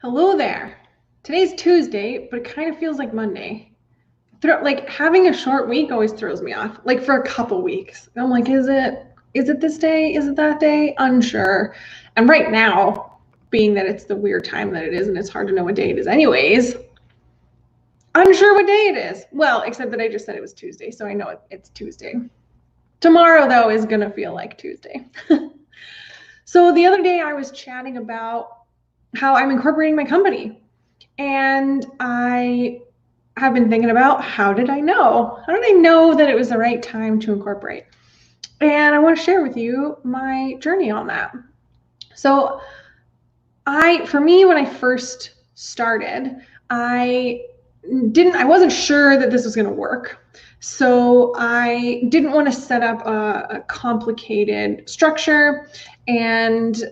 Hello there. Today's Tuesday, but it kind of feels like Monday. Like having a short week always throws me off. Like for a couple weeks. I'm like, is it this day? Is it that day? Unsure. And right now, being that it's the weird time that it is and it's hard to know what day it is anyways, unsure what day it is. Well, except that I just said it was Tuesday, so I know it's Tuesday. Tomorrow though is going to feel like Tuesday. So the other day I was chatting about how I'm incorporating my company. And I have been thinking about how did I know? How did I know that it was the right time to incorporate? And I want to share with you my journey on that. So for me, when I first started, I wasn't sure that this was going to work. So I didn't want to set up a complicated structure, and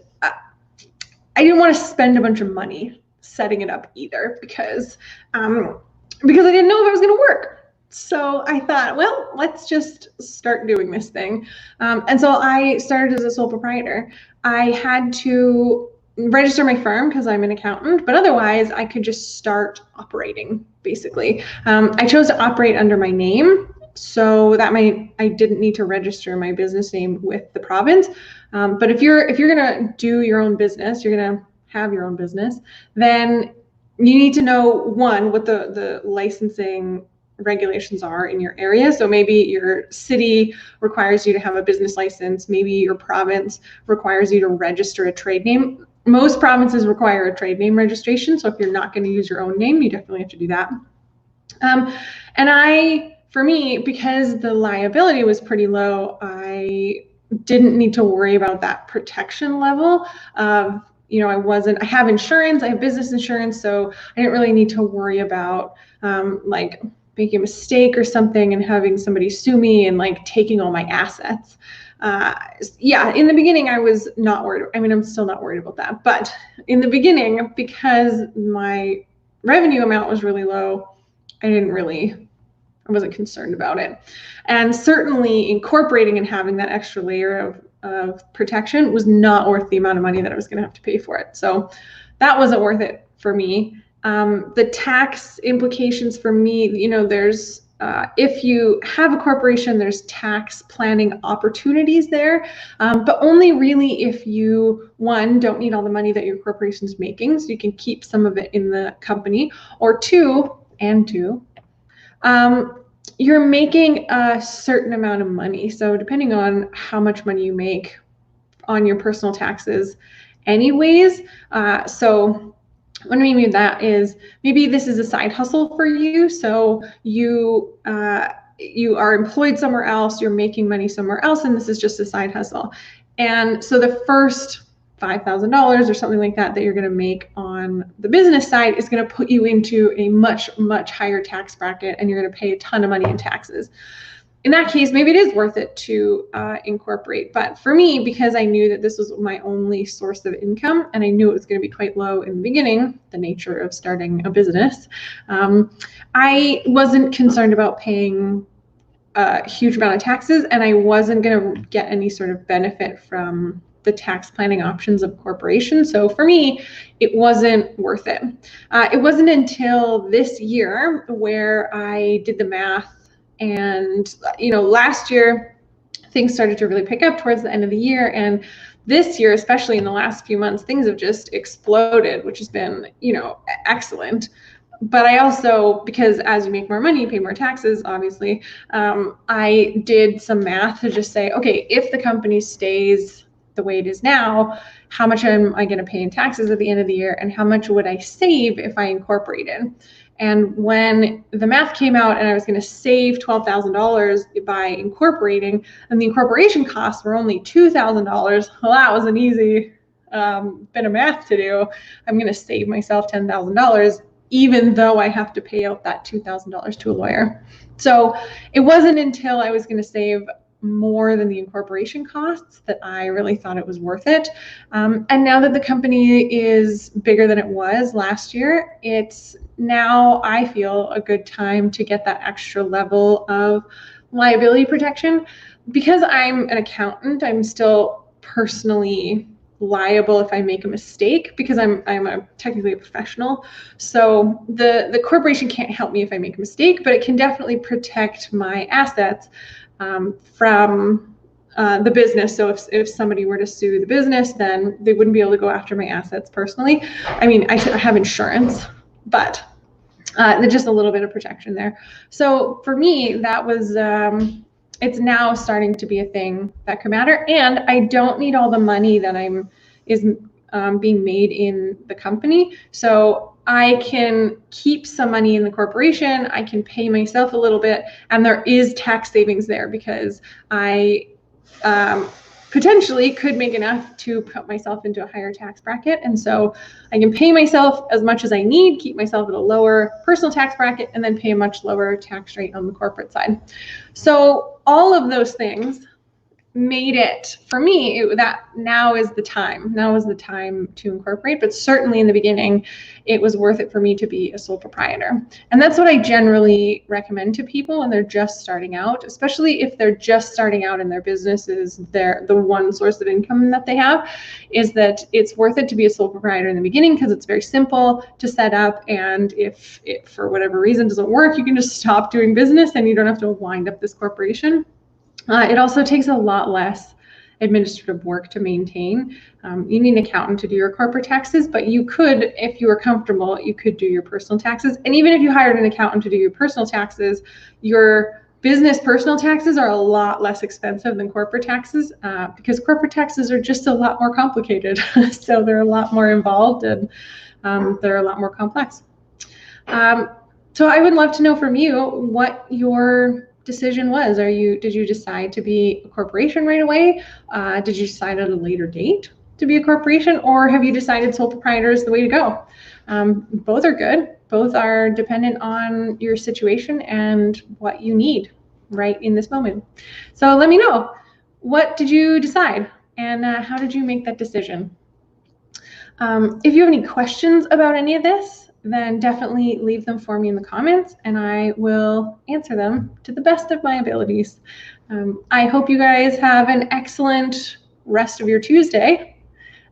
I didn't want to spend a bunch of money setting it up either because I didn't know if it was going to work. So I thought, well, let's just start doing this thing. And so I started as a sole proprietor. I had to register my firm because I'm an accountant, but otherwise I could just start operating basically. I chose to operate under my name so that I didn't need to register my business name with the province. But if you're gonna do your own business, you're gonna have your own business, then you need to know one, what the licensing regulations are in your area. So maybe your city requires you to have a business license, maybe your province requires you to register a trade name. Most provinces require a trade name registration, so if you're not going to use your own name, you definitely have to do that. For me, because the liability was pretty low, I didn't need to worry about that protection level of, I have insurance, I have business insurance, so I didn't really need to worry about like making a mistake or something and having somebody sue me and like taking all my assets. In the beginning, I was not worried. I mean, I'm still not worried about that, but in the beginning, because my revenue amount was really low, I wasn't concerned about it. And certainly incorporating and having that extra layer of protection was not worth the amount of money that I was going to have to pay for it. So that wasn't worth it for me. The tax implications for me, there's if you have a corporation, there's tax planning opportunities there, but only really if you, one, don't need all the money that your corporation is making, so you can keep some of it in the company, or two, you're making a certain amount of money. So depending on how much money you make on your personal taxes anyways. So what I mean by that is maybe this is a side hustle for you. So you are employed somewhere else, you're making money somewhere else, and this is just a side hustle. And so the first $5,000 or something like that you're going to make on the business side is going to put you into a much, much higher tax bracket, and you're going to pay a ton of money in taxes. In that case, maybe it is worth it to incorporate. But for me, because I knew that this was my only source of income and I knew it was going to be quite low in the beginning, the nature of starting a business, I wasn't concerned about paying a huge amount of taxes, and I wasn't going to get any sort of benefit from the tax planning options of corporations. So for me, it wasn't worth it. It wasn't until this year where I did the math, and last year things started to really pick up towards the end of the year, and this year, especially in the last few months, things have just exploded, which has been excellent. But I also, because as you make more money, you pay more taxes, obviously, I did some math to just say, okay, if the company stays the way it is now, how much am I going to pay in taxes at the end of the year, and how much would I save if I incorporated? And when the math came out and I was going to save $12,000 by incorporating, and the incorporation costs were only $2,000, well, that was an easy bit of math to do. I'm going to save myself $10,000, even though I have to pay out that $2,000 to a lawyer. So it wasn't until I was going to save more than the incorporation costs that I really thought it was worth it. And now that the company is bigger than it was last year, it's now, I feel, a good time to get that extra level of liability protection. Because I'm an accountant, I'm still personally liable if I make a mistake because I'm technically a professional. So the corporation can't help me if I make a mistake, but it can definitely protect my assets from the business. So if somebody were to sue the business, then they wouldn't be able to go after my assets personally. I mean, I have insurance, but just a little bit of protection there. So for me, that was, it's now starting to be a thing that could matter. And I don't need all the money that is being made in the company. So I can keep some money in the corporation. I can pay myself a little bit, and there is tax savings there because I potentially could make enough to put myself into a higher tax bracket. And so I can pay myself as much as I need, keep myself at a lower personal tax bracket, and then pay a much lower tax rate on the corporate side. So all of those things made it, for me, that now is the time. Now is the time to incorporate, but certainly in the beginning, it was worth it for me to be a sole proprietor. And that's what I generally recommend to people when they're just starting out, especially if they're just starting out in their businesses, the one source of income that they have, is that it's worth it to be a sole proprietor in the beginning because it's very simple to set up. And if it, for whatever reason, doesn't work, you can just stop doing business and you don't have to wind up this corporation. It also takes a lot less administrative work to maintain. You need an accountant to do your corporate taxes, but you could, if you were comfortable, you could do your personal taxes. And even if you hired an accountant to do your personal taxes, your business personal taxes are a lot less expensive than corporate taxes because corporate taxes are just a lot more complicated. So they're a lot more involved and they're a lot more complex. So I would love to know from you what your decision was. Did you decide to be a corporation right away? Did you decide at a later date to be a corporation, or have you decided sole proprietor is the way to go? Both are good. Both are dependent on your situation and what you need right in this moment. So let me know, what did you decide and how did you make that decision? If you have any questions about any of this, then definitely leave them for me in the comments and I will answer them to the best of my abilities. I hope you guys have an excellent rest of your Tuesday